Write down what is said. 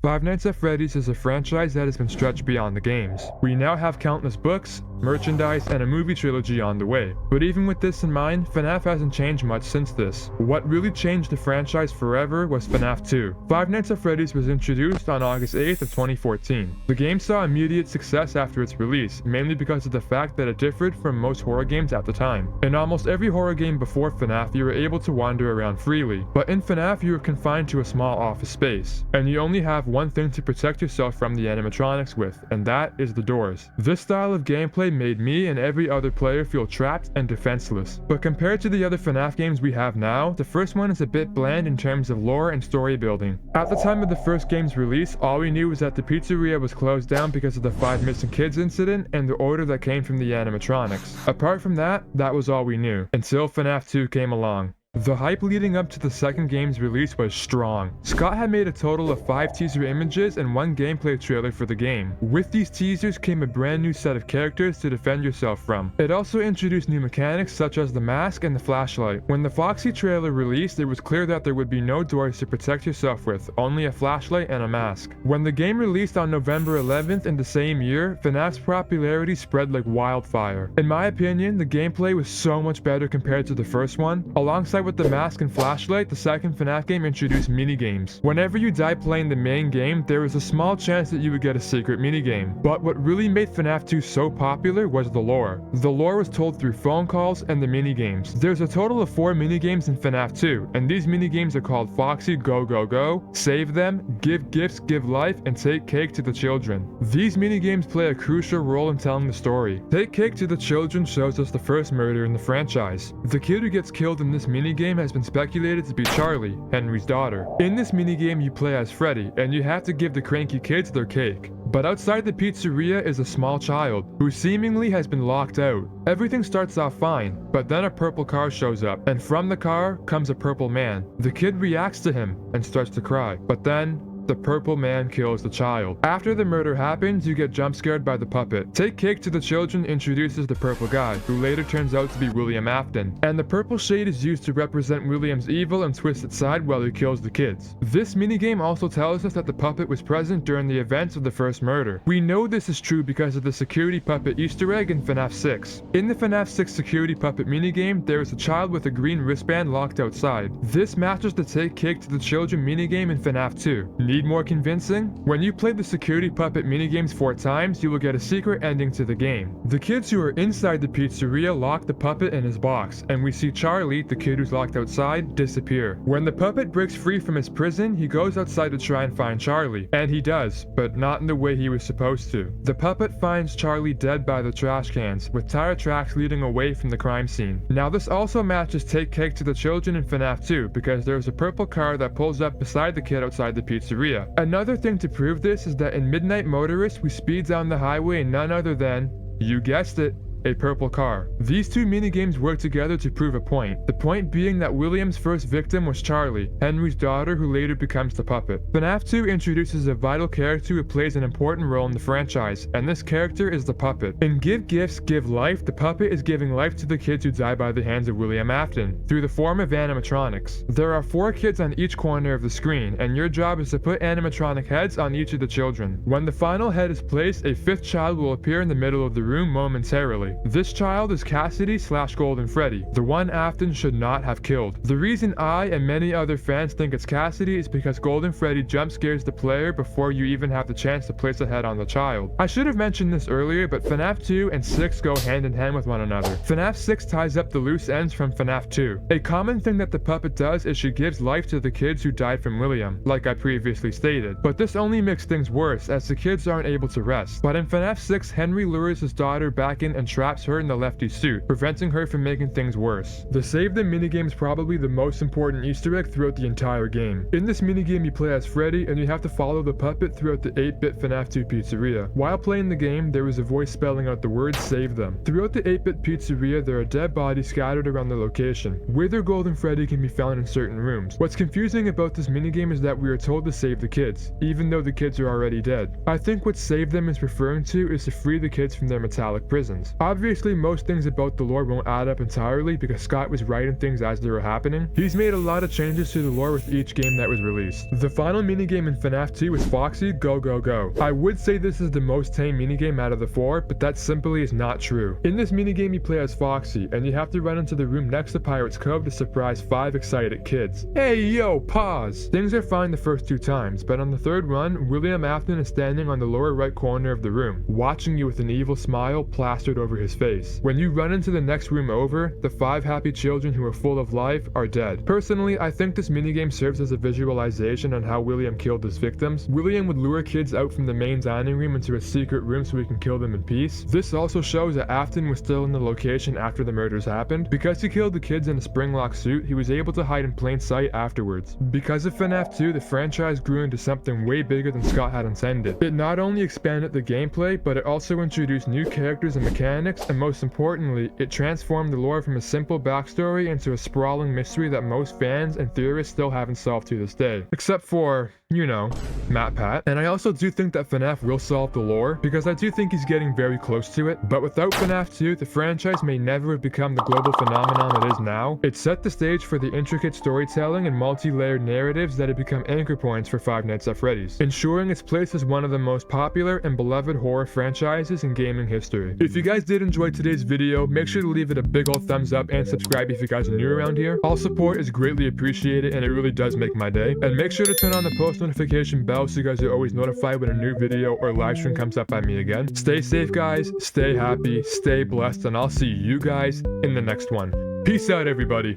Five Nights at Freddy's is a franchise that has been stretched beyond the games. We now have countless books, merchandise, and a movie trilogy on the way. But even with this in mind, FNaF hasn't changed much since this. What really changed the franchise forever was FNaF 2. Five Nights at Freddy's was introduced on August 8th of 2014. The game saw immediate success after its release, mainly because of the fact that it differed from most horror games at the time. In almost every horror game before FNaF, you were able to wander around freely, but in FNaF you were confined to a small office space, and you only have one thing to protect yourself from the animatronics with, and that is the doors. This style of gameplay made me and every other player feel trapped and defenseless. But compared to the other FNaF games we have now, the first one is a bit bland in terms of lore and story building. At the time of the first game's release, all we knew was that the pizzeria was closed down because of the 5 missing kids incident and the order that came from the animatronics. Apart from that, that was all we knew, until FNaF 2 came along. The hype leading up to the second game's release was strong. Scott had made a total of 5 teaser images and 1 gameplay trailer for the game. With these teasers came a brand new set of characters to defend yourself from. It also introduced new mechanics such as the mask and the flashlight. When the Foxy trailer released, it was clear that there would be no doors to protect yourself with, only a flashlight and a mask. When the game released on November 11th in the same year, FNaF's popularity spread like wildfire. In my opinion, the gameplay was so much better compared to the first one. Alongside with the mask and flashlight, the second FNaF game introduced minigames. Whenever you died playing the main game, there was a small chance that you would get a secret minigame. But what really made FNaF 2 so popular was the lore. The lore was told through phone calls and the minigames. There's a total of 4 minigames in FNaF 2, and these minigames are called Foxy Go Go Go, Save Them, Give Gifts, Give Life, and Take Cake to the Children. These minigames play a crucial role in telling the story. Take Cake to the Children shows us the first murder in the franchise. The kid who gets killed in this minigame has been speculated to be Charlie, Henry's daughter. In this minigame you play as Freddy, and you have to give the cranky kids their cake. But outside the pizzeria is a small child, who seemingly has been locked out. Everything starts off fine, but then a purple car shows up, and from the car comes a purple man. The kid reacts to him and starts to cry, but then the purple man kills the child. After the murder happens, you get jump scared by the puppet. Take Cake to the Children introduces the purple guy, who later turns out to be William Afton, and the purple shade is used to represent William's evil and twisted side while he kills the kids. This minigame also tells us that the puppet was present during the events of the first murder. We know this is true because of the security puppet Easter egg in FNaF 6. In the FNaF 6 security puppet minigame, there is a child with a green wristband locked outside. This matches the Take Cake to the Children minigame in FNaF 2. Need more convincing? When you play the security puppet minigames 4 times, you will get a secret ending to the game. The kids who are inside the pizzeria lock the puppet in his box, and we see Charlie, the kid who's locked outside, disappear. When the puppet breaks free from his prison, he goes outside to try and find Charlie, and he does, but not in the way he was supposed to. The puppet finds Charlie dead by the trash cans, with tire tracks leading away from the crime scene. Now this also matches Take Cake to the Children in FNaF 2, because there's a purple car that pulls up beside the kid outside the pizzeria. Another thing to prove this is that in Midnight Motorist we speed down the highway in none other than, you guessed it, a purple car. These 2 minigames work together to prove a point. The point being that William's first victim was Charlie, Henry's daughter who later becomes the puppet. FNaF 2 introduces a vital character who plays an important role in the franchise, and this character is the puppet. In Give Gifts, Give Life, the puppet is giving life to the kids who die by the hands of William Afton, through the form of animatronics. There are 4 kids on each corner of the screen, and your job is to put animatronic heads on each of the children. When the final head is placed, a 5th child will appear in the middle of the room momentarily. This child is Cassidy/Golden Freddy, the one Afton should not have killed. The reason I and many other fans think it's Cassidy is because Golden Freddy jump scares the player before you even have the chance to place a head on the child. I should have mentioned this earlier, but FNaF 2 and 6 go hand in hand with one another. FNaF 6 ties up the loose ends from FNaF 2. A common thing that the puppet does is she gives life to the kids who died from William, like I previously stated. But this only makes things worse, as the kids aren't able to rest. But in FNaF 6, Henry lures his daughter back in and traps her in the lefty suit, preventing her from making things worse. The Save Them minigame is probably the most important Easter egg throughout the entire game. In this minigame you play as Freddy, and you have to follow the puppet throughout the 8-bit FNaF 2 pizzeria. While playing the game, there is a voice spelling out the word Save Them. Throughout the 8-bit pizzeria there are dead bodies scattered around the location. Wither Golden Freddy can be found in certain rooms. What's confusing about this minigame is that we are told to save the kids, even though the kids are already dead. I think what Save Them is referring to is to free the kids from their metallic prisons. Obviously, most things about the lore won't add up entirely because Scott was writing things as they were happening. He's made a lot of changes to the lore with each game that was released. The final minigame in FNAF 2 was Foxy Go Go Go. I would say this is the most tame minigame out of the 4, but that simply is not true. In this minigame you play as Foxy, and you have to run into the room next to Pirate's Cove to surprise 5 excited kids. Hey yo, pause! Things are fine the first 2 times, but on the 3rd run, William Afton is standing on the lower right corner of the room, watching you with an evil smile plastered over his face. When you run into the next room over, the 5 happy children who are full of life are dead. Personally, I think this minigame serves as a visualization on how William killed his victims. William would lure kids out from the main dining room into a secret room so he can kill them in peace. This also shows that Afton was still in the location after the murders happened. Because he killed the kids in a spring-lock suit, he was able to hide in plain sight afterwards. Because of FNAF 2, the franchise grew into something way bigger than Scott had intended. It not only expanded the gameplay, but it also introduced new characters and mechanics, and most importantly, it transformed the lore from a simple backstory into a sprawling mystery that most fans and theorists still haven't solved to this day. Except for, you know, MatPat. And I also do think that FNAF will solve the lore, because I do think he's getting very close to it. But without FNAF 2, the franchise may never have become the global phenomenon it is now. It set the stage for the intricate storytelling and multi-layered narratives that have become anchor points for Five Nights at Freddy's, ensuring its place as one of the most popular and beloved horror franchises in gaming history. If you guys did enjoy today's video, make sure to leave it a big old thumbs up and subscribe if you guys are new around here. All support is greatly appreciated and it really does make my day. And make sure to turn on the post notification bell so you guys are always notified when a new video or live stream comes up by me again. Stay safe guys, stay happy, stay blessed, and I'll see you guys in the next one. Peace out everybody.